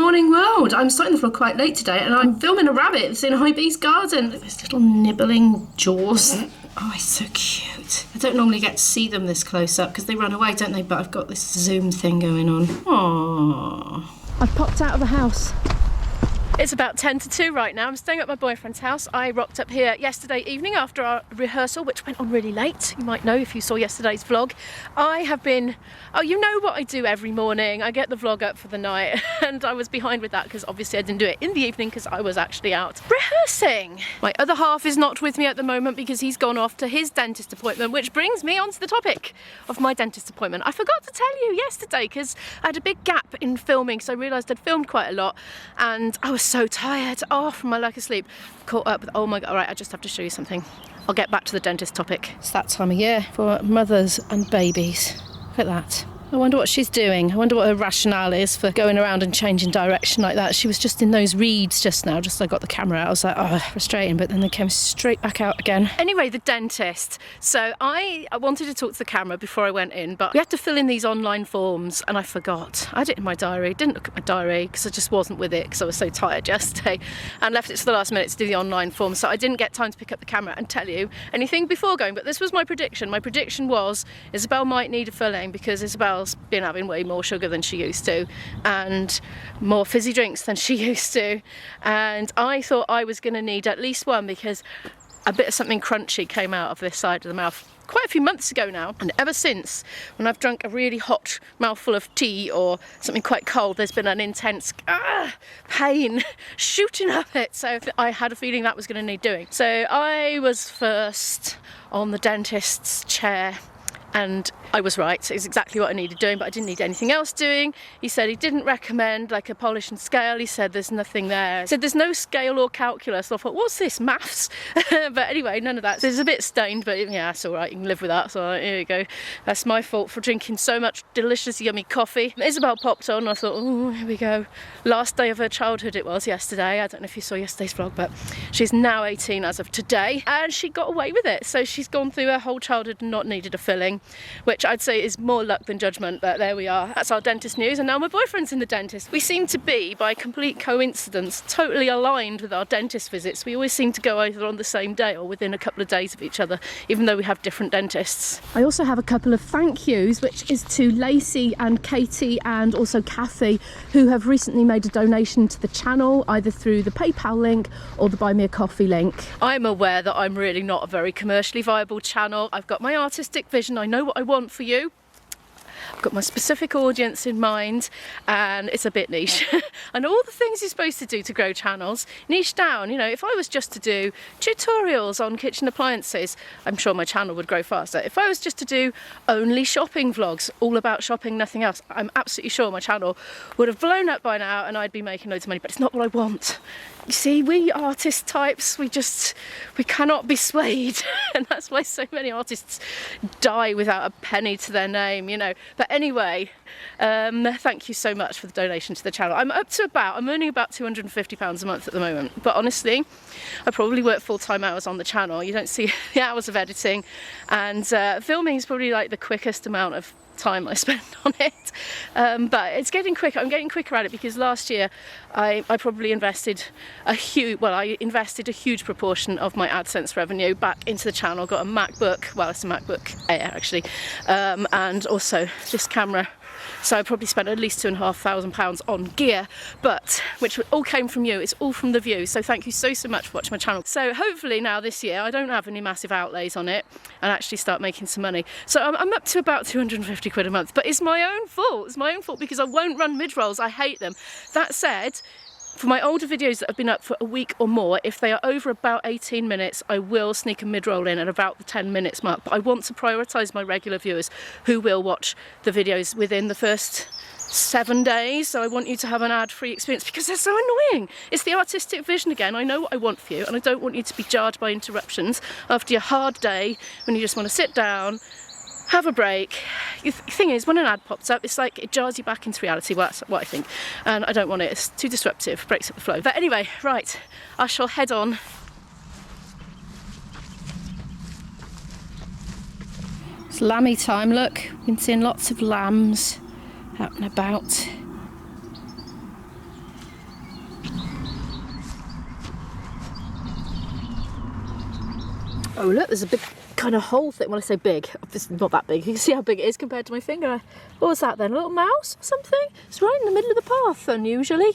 morning world. I'm starting the vlog quite late today and I'm filming a rabbit that's in High-Bee's garden. Look at those little nibbling jaws. Oh, he's so cute. I don't normally get to see them this close up because they run away, don't they? But I've got this zoom thing going on. Aww. I've popped out of the house. It's about 10 to 2 right now. I'm staying at my boyfriend's house. I rocked up here yesterday evening after our rehearsal, which went on really late. You might know if you saw yesterday's vlog. I have been, oh, you know what I do every morning. I get the vlog up for the night and I was behind with that because obviously I didn't do it in the evening because I was actually out rehearsing. My other half is not with me at the moment because he's gone off to his dentist appointment, which brings me onto the topic of my dentist appointment. I forgot to tell you yesterday because I had a big gap in filming, so I realised I'd filmed quite a lot and I was so tired, from my lack of sleep. Caught up with, oh my god, alright, I just have to show you something. I'll get back to the dentist topic. It's that time of year for mothers and babies. Look at that. I wonder what she's doing. I wonder what her rationale is for going around and changing direction like that. She was just in those reeds just now, just as I got the camera out. I was like, oh, frustrating, but then they came straight back out again. Anyway, the dentist. So I wanted to talk to the camera before I went in, but we had to fill in these online forms and I forgot. I had it in my diary, didn't look at my diary because I just wasn't with it because I was so tired yesterday and left it to the last minute to do the online form. So I didn't get time to pick up the camera and tell you anything before going, but this was my prediction. My prediction was Isabel might need a filling because Isabel's been having way more sugar than she used to and more fizzy drinks than she used to, and I thought I was going to need at least one because a bit of something crunchy came out of this side of the mouth quite a few months ago now, and ever since, when I've drunk a really hot mouthful of tea or something quite cold, there's been an intense pain shooting up it. So I had a feeling that was going to need doing. So I was first on the dentist's chair and I was right. It's exactly what I needed doing, but I didn't need anything else doing. He said he didn't recommend like a polish and scale. He said there's nothing there. He said there's no scale or calculus. So I thought, what's this, maths? But anyway, none of that. So it's a bit stained, but yeah, it's all right. You can live with that. So here you go. That's my fault for drinking so much delicious, yummy coffee. Isabel popped on. I thought, oh, here we go. Last day of her childhood it was yesterday. I don't know if you saw yesterday's vlog, but she's now 18 as of today, and she got away with it. So she's gone through her whole childhood and not needed a filling, which I'd say is more luck than judgment, but there we are. That's our dentist news, and now my boyfriend's in the dentist. We seem to be, by complete coincidence, totally aligned with our dentist visits. We always seem to go either on the same day or within a couple of days of each other, even though we have different dentists. I also have a couple of thank yous, which is to Lacey and Katie and also Kathy, who have recently made a donation to the channel, either through the PayPal link or the Buy Me a Coffee link. I'm aware that I'm really not a very commercially viable channel. I've got my artistic vision. I know what I want for you. I've got my specific audience in mind, and it's a bit niche. And all the things you're supposed to do to grow channels, niche down. You know, if I was just to do tutorials on kitchen appliances, I'm sure my channel would grow faster. If I was just to do only shopping vlogs, all about shopping, nothing else, I'm absolutely sure my channel would have blown up by now and I'd be making loads of money, but it's not what I want. You see, we artist types, we cannot be swayed. And that's why so many artists die without a penny to their name, you know. But anyway, thank you so much for the donation to the channel. I'm earning about £250 a month at the moment. But honestly, I probably work full-time hours on the channel. You don't see the hours of editing. And filming is probably like the quickest amount of time I spend on it, but it's getting quicker. I'm getting quicker at it because last year I probably invested a huge proportion of my AdSense revenue back into the channel. Got a MacBook, well, it's a MacBook Air actually, and also this camera. So I probably spent at least £2,500 on gear, but which all came from you. It's all from the views. So thank you so much for watching my channel. So hopefully now this year I don't have any massive outlays on it and actually start making some money. So I'm up to about 250 quid a month, but it's my own fault. It's my own fault because I won't run mid-rolls. I hate them. That said, for my older videos that have been up for a week or more, if they are over about 18 minutes, I will sneak a mid-roll in at about the 10 minutes mark. But I want to prioritise my regular viewers who will watch the videos within the first 7 days. So I want you to have an ad-free experience because they're so annoying. It's the artistic vision again. I know what I want for you, and I don't want you to be jarred by interruptions after your hard day when you just want to sit down, have a break. The thing is, when an ad pops up, it's like it jars you back into reality. Well, that's what I think, and I don't want it. It's too disruptive, breaks up the flow. But anyway, right, I shall head on. It's lammy time, look. We've been seeing lots of lambs out and about. Oh look, there's a big kind of hole thing. Well, I say big, it's not that big. You can see how big it is compared to my finger. What was that then, a little mouse or something? It's right in the middle of the path, unusually.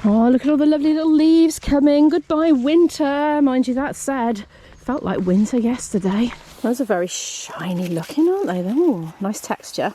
Oh, look at all the lovely little leaves coming. Goodbye winter. Mind you, that said, felt like winter yesterday. Those are very shiny looking, aren't they? Oh, nice texture.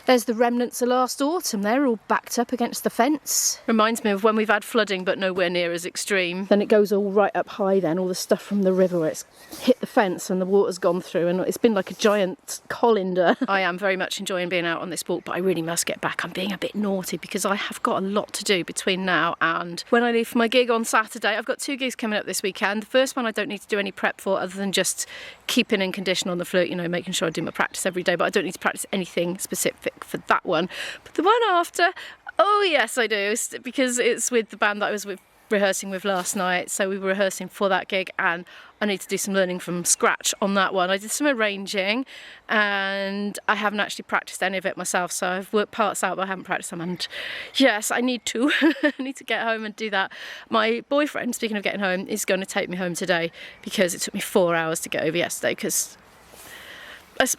There's the remnants of last autumn. They're all backed up against the fence. Reminds me of when we've had flooding, but nowhere near as extreme. Then it goes all right up high then, all the stuff from the river where it's hit the fence and the water's gone through, and it's been like a giant colander. I am very much enjoying being out on this walk, but I really must get back. I'm being a bit naughty because I have got a lot to do between now and when I leave for my gig on Saturday. I've got 2 gigs coming up this weekend. The first one I don't need to do any prep for other than just keeping in condition on the flute, you know, making sure I do my practice every day, but I don't need to practice anything specific for that one. But the one after, oh yes I do, because it's with the band that I was rehearsing with last night. So we were rehearsing for that gig and I need to do some learning from scratch on that one. I did some arranging and I haven't actually practiced any of it myself, so I've worked parts out but I haven't practiced them, and yes, I need to. I need to get home and do that. My boyfriend, speaking of getting home, is going to take me home today because it took me 4 hours to get over yesterday because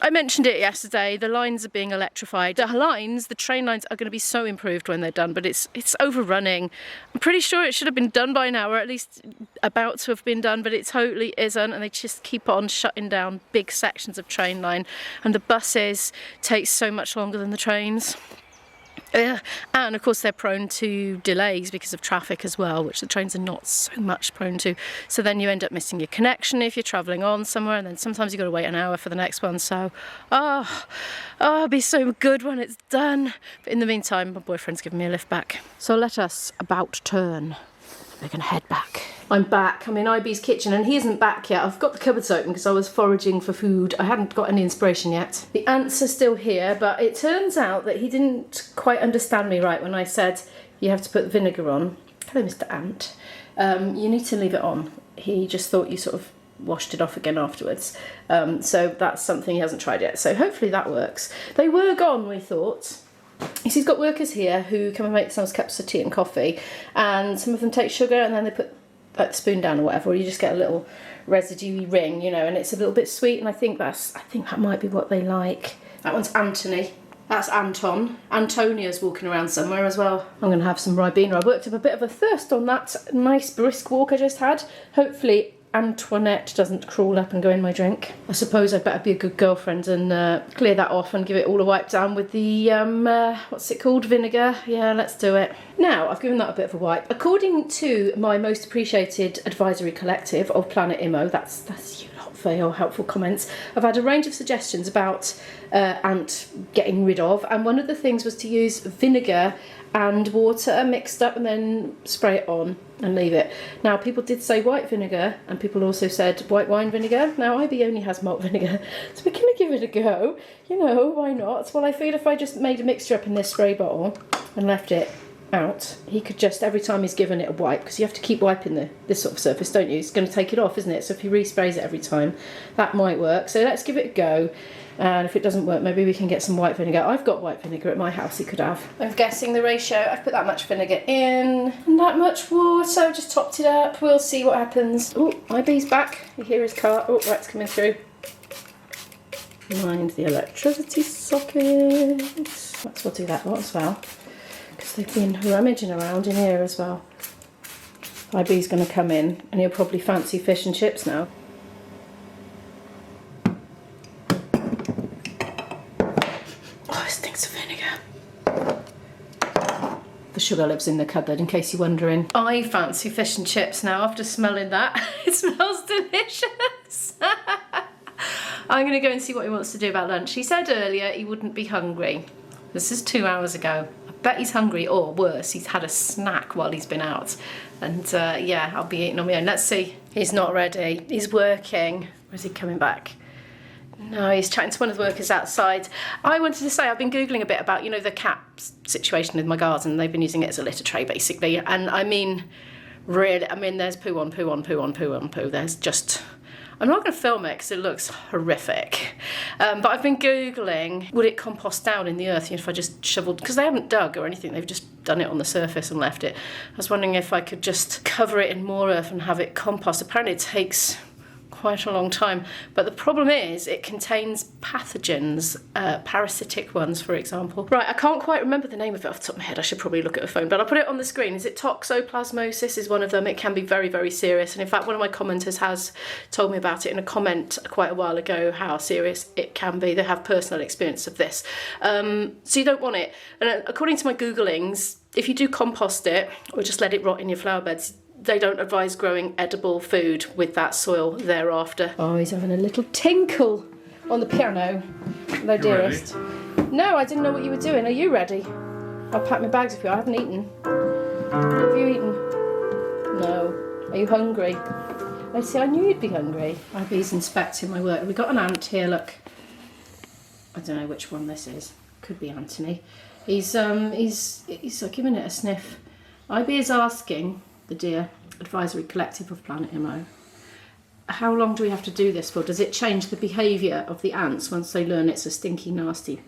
I mentioned it yesterday, the lines are being electrified. The train lines are going to be so improved when they're done, but it's overrunning. I'm pretty sure it should have been done by now, or at least about to have been done, but it totally isn't, and they just keep on shutting down big sections of train line, and the buses take so much longer than the trains. And of course they're prone to delays because of traffic as well, which the trains are not so much prone to. So then you end up missing your connection if you're travelling on somewhere, and then sometimes you've got to wait an hour for the next one. So, it'll be so good when it's done. But in the meantime, my boyfriend's giving me a lift back. So let us about turn. We're going to head back. I'm back. I'm in IB's kitchen and he isn't back yet. I've got the cupboards open because I was foraging for food. I hadn't got any inspiration yet. The ants are still here, but it turns out that he didn't quite understand me right when I said you have to put vinegar on. Hello, Mr. Ant. You need to leave it on. He just thought you sort of washed it off again afterwards. So that's something he hasn't tried yet. So hopefully that works. They were gone, we thought. He's got workers here who come and make some cups of tea and coffee, and some of them take sugar and then they put like the spoon down or whatever, or you just get a little residue ring, you know, and it's a little bit sweet, and I think that might be what they like. That one's Anthony. That's Anton. Antonia's walking around somewhere as well. I'm going to have some Ribena. I worked up a bit of a thirst on that nice brisk walk I just had. Hopefully Antoinette doesn't crawl up and go in my drink. I suppose I'd better be a good girlfriend and clear that off and give it all a wipe down with the, what's it called, vinegar? Yeah, let's do it. Now, I've given that a bit of a wipe. According to my most appreciated advisory collective of Planet Immo, that's you lot for your helpful comments, I've had a range of suggestions about ant getting rid of, and one of the things was to use vinegar and water mixed up and then spray it on and leave it. Now, people did say white vinegar, and people also said white wine vinegar. Now, IB only has malt vinegar, so we're going to give it a go. You know, why not? Well, I feel if I just made a mixture up in this spray bottle and left it out, he could just, every time he's given it a wipe, because you have to keep wiping this sort of surface, don't you? It's going to take it off, isn't it? So if he resprays it every time, that might work. So let's give it a go. And if it doesn't work, maybe we can get some white vinegar. I've got white vinegar at my house, he could have. I'm guessing the ratio. I've put that much vinegar in and that much water. I've just topped it up. We'll see what happens. Oh, IB's back. You hear his car. Oh, that's coming through. Mind the electricity socket. Perhaps we'll do that lot as well, because they've been rummaging around in here as well. IB's going to come in and he'll probably fancy fish and chips now. The sugar lives in the cupboard, in case you're wondering. I fancy fish and chips now after smelling that. It smells delicious. I'm going to go and see what he wants to do about lunch. He said earlier he wouldn't be hungry. This is 2 hours ago. I bet he's hungry, or worse, he's had a snack while he's been out. And yeah, I'll be eating on my own. Let's see. He's not ready. He's working. Or is he coming back? No, he's chatting to one of the workers outside. I wanted to say I've been Googling a bit about, you know, the cat situation with my garden. They've been using it as a litter tray, basically. And I mean, really, I mean, there's poo on poo on poo on poo on poo. There's just, I'm not going to film it because it looks horrific. But I've been Googling, would it compost down in the earth if I just shoveled, because they haven't dug or anything, they've just done it on the surface and left it. I was wondering if I could just cover it in more earth and have it compost. Apparently it takes quite a long time, but the problem is it contains pathogens, parasitic ones, for example. Right, I can't quite remember the name of it off the top of my head. I should probably look at a phone, but I'll put it on the screen. Is it toxoplasmosis is one of them. It can be very, very serious, and in fact one of my commenters has told me about it in a comment quite a while ago, how serious it can be. They have personal experience of this, so you don't want it. And according to my Googlings, if you do compost it or just let it rot in your flower beds, they don't advise growing edible food with that soil thereafter. Oh, he's having a little tinkle on the piano. Hello, dearest. Ready? No, I didn't know what you were doing. Are you ready? I'll pack my bags if you are. I haven't eaten. Have you eaten? No. Are you hungry? I see, I knew you'd be hungry. Ibby's inspecting my work. We've got an ant here, look. I don't know which one this is. Could be Anthony. He's giving it a sniff. Ibby is asking the Deer Advisory Collective of Planet Immo, how long do we have to do this for? Does it change the behaviour of the ants once they learn it's a stinky, nasty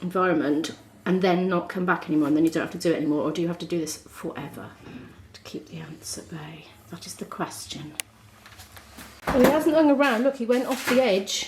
environment and then not come back anymore and then you don't have to do it anymore? Or do you have to do this forever to keep the ants at bay? That is the question. Well, he hasn't hung around. Look, he went off the edge.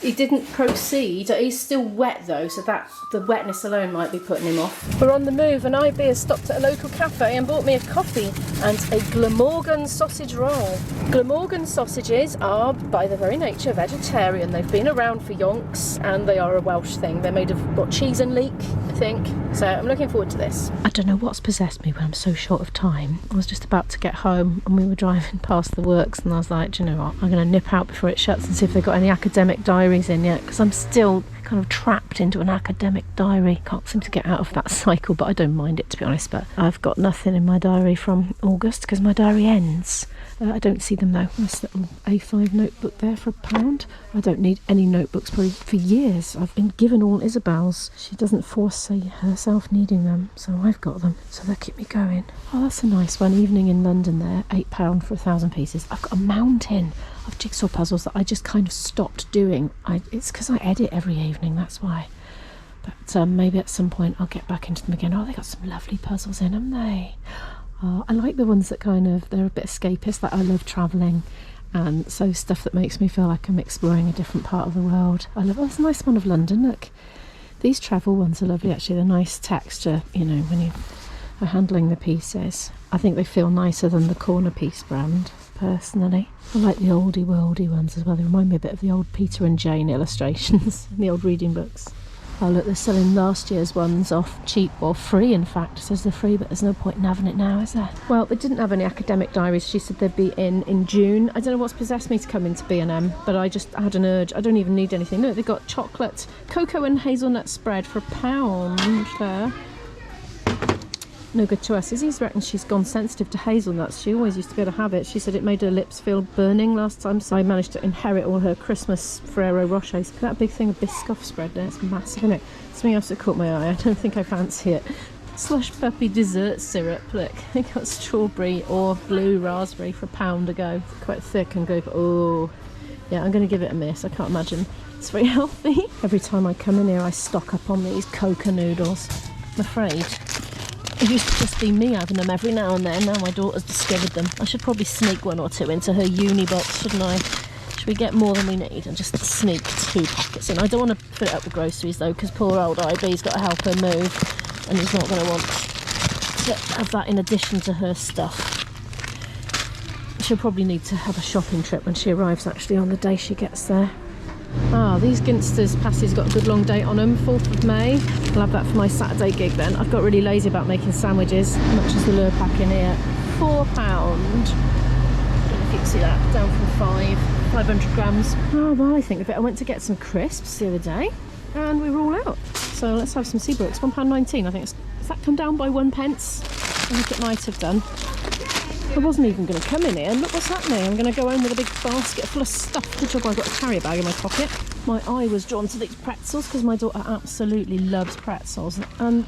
He didn't proceed. He's still wet though, so that the wetness alone might be putting him off. We're on the move, and IB has stopped at a local cafe and bought me a coffee and a Glamorgan sausage roll. Glamorgan sausages are, by their very nature, vegetarian. They've been around for yonks, and they are a Welsh thing. They're made of, what, cheese and leek, I think. So I'm looking forward to this. I don't know what's possessed me when I'm so short of time. I was just about to get home, and we were driving past the Works, and I was like, do you know what? I'm going to nip out before it shuts and see if they've got any academic diaries in yet, because I'm still kind of trapped into an academic diary. Can't seem to get out of that cycle, but I don't mind it, to be honest. But I've got nothing in my diary from August because my diary ends. I don't see them though. This little A5 notebook there for £1. I don't need any notebooks probably for years. I've been given all Isabel's. She doesn't foresee herself needing them, so I've got them. So they keep me going. Oh, that's a nice one. Evening in London there. £8 for 1,000 pieces. I've got a mountain of jigsaw puzzles that I just kind of stopped doing. It's because I edit every evening, that's why. But maybe at some point I'll get back into them again. Oh, they got some lovely puzzles in, haven't they? I like the ones that kind of, they're a bit escapist. Like, I love travelling, and so stuff that makes me feel like I'm exploring a different part of the world. I love, oh, there's a nice one of London, look. These travel ones are lovely actually. They're nice texture, you know, when you are handling the pieces. I think they feel nicer than the Corner Piece brand, personally. I like the oldie worldy ones as well. They remind me a bit of the old Peter and Jane illustrations in the old reading books. Oh look, they're selling last year's ones off cheap, or free in fact. It says they're free, but there's no point in having it now, is there? Well, they didn't have any academic diaries. She said they'd be in June. I don't know what's possessed me to come into B&M, but I just had an urge. I don't even need anything. Look, they've got chocolate, cocoa and hazelnut spread for £1 there. No good to us. Izzy's reckons she's gone sensitive to hazelnuts. She always used to be able to have it. She said it made her lips feel burning last time, so I managed to inherit all her Christmas Ferrero Rochers. That big thing of Biscoff spread there, it's massive, isn't it? Something else that caught my eye. I don't think I fancy it. Slush puppy dessert syrup. Look, they got strawberry or blue raspberry for £1 a go. Quite thick and good. Oh, yeah, I'm going to give it a miss. I can't imagine it's very healthy. Every time I come in here, I stock up on these coca noodles. I'm afraid it used to just be me having them every now and then. Now my daughter's discovered them. I should probably sneak one or two into her uni box, shouldn't I? Should we get more than we need and just sneak 2 packets in? I don't want to fill it up with groceries though, because poor old IB's got to help her move, and he's not going to want to have that in addition to her stuff. She'll probably need to have a shopping trip when she arrives, actually, on the day she gets there. Ah, these Ginsters pasties got a good long date on them, 4th of May. I'll have that for my Saturday gig then. I've got really lazy about making sandwiches, as much as the lure pack in here. £4. I don't know if you can see that, down from 500 grams. Oh, well, I think of it. I went to get some crisps the other day, and we were all out. So let's have some Seabrooks, £1.19. I think has that come down by 1 pence? I think it might have done. I wasn't even going to come in here, and look what's happening. I'm going to go home with a big basket full of stuff. Good job I've got a carrier bag in my pocket. My eye was drawn to these pretzels because my daughter absolutely loves pretzels, and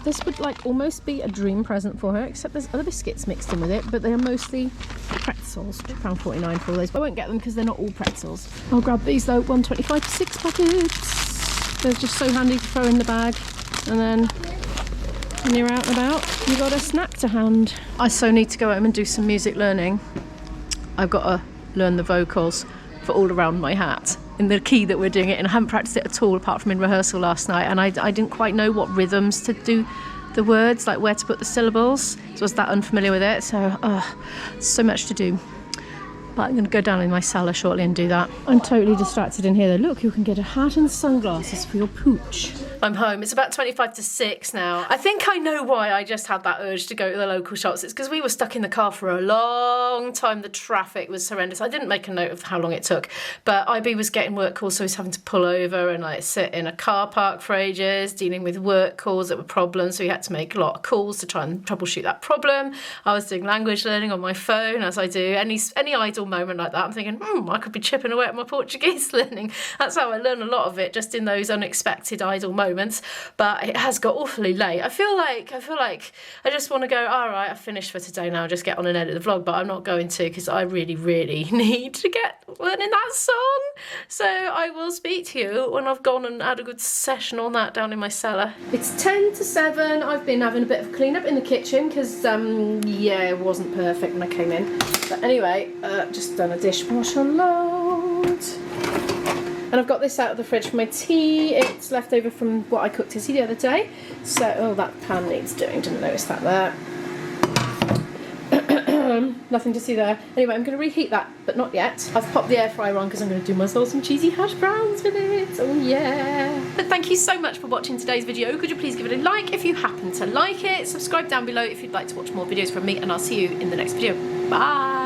This would like almost be a dream present for her, except there's other biscuits mixed in with it, but they are mostly pretzels. £2.49 for all those. I won't get them because they're not all pretzels. I'll grab these though, £1.25 for 6 packets. They're just so handy to throw in the bag, and then when you're out and about, you got a snack to hand. I so need to go home and do some music learning. I've got to learn the vocals for All Around My Hat in the key that we're doing it in. I haven't practiced it at all apart from in rehearsal last night, and I didn't quite know what rhythms to do the words, like where to put the syllables, so I was that unfamiliar with it, so so much to do. But I'm going to go down in my cellar shortly and do that. I'm totally distracted in here though. Look, you can get a hat and sunglasses for your pooch. I'm home. It's about 25 to 6 now. I think I know why I just had that urge to go to the local shops. It's because we were stuck in the car for a long time. The traffic was horrendous. I didn't make a note of how long it took, but IB was getting work calls, so he was having to pull over and like sit in a car park for ages, dealing with work calls that were problems, so he had to make a lot of calls to try and troubleshoot that problem. I was doing language learning on my phone, as I do. Any idle moment like that, I'm thinking, I could be chipping away at my Portuguese learning. That's how I learn a lot of it, just in those unexpected idle moments. But it has got awfully late. I feel like I just want to go, all right, I've finished for today now, just get on and edit the vlog, but I'm not going to, because I really, really need to get learning that song. So I will speak to you when I've gone and had a good session on that down in my cellar. It's 10 to 7. I've been having a bit of clean up in the kitchen because, yeah, it wasn't perfect when I came in. But anyway, just done a dishwasher load. And I've got this out of the fridge for my tea. It's left over from what I cooked tea the other day. So, that pan needs doing. Didn't notice that there. Nothing to see there. Anyway, I'm going to reheat that, but not yet. I've popped the air fryer on because I'm going to do myself some cheesy hash browns with it. Oh yeah. But thank you so much for watching today's video. Could you please give it a like if you happen to like it? Subscribe down below if you'd like to watch more videos from me, and I'll see you in the next video. Bye.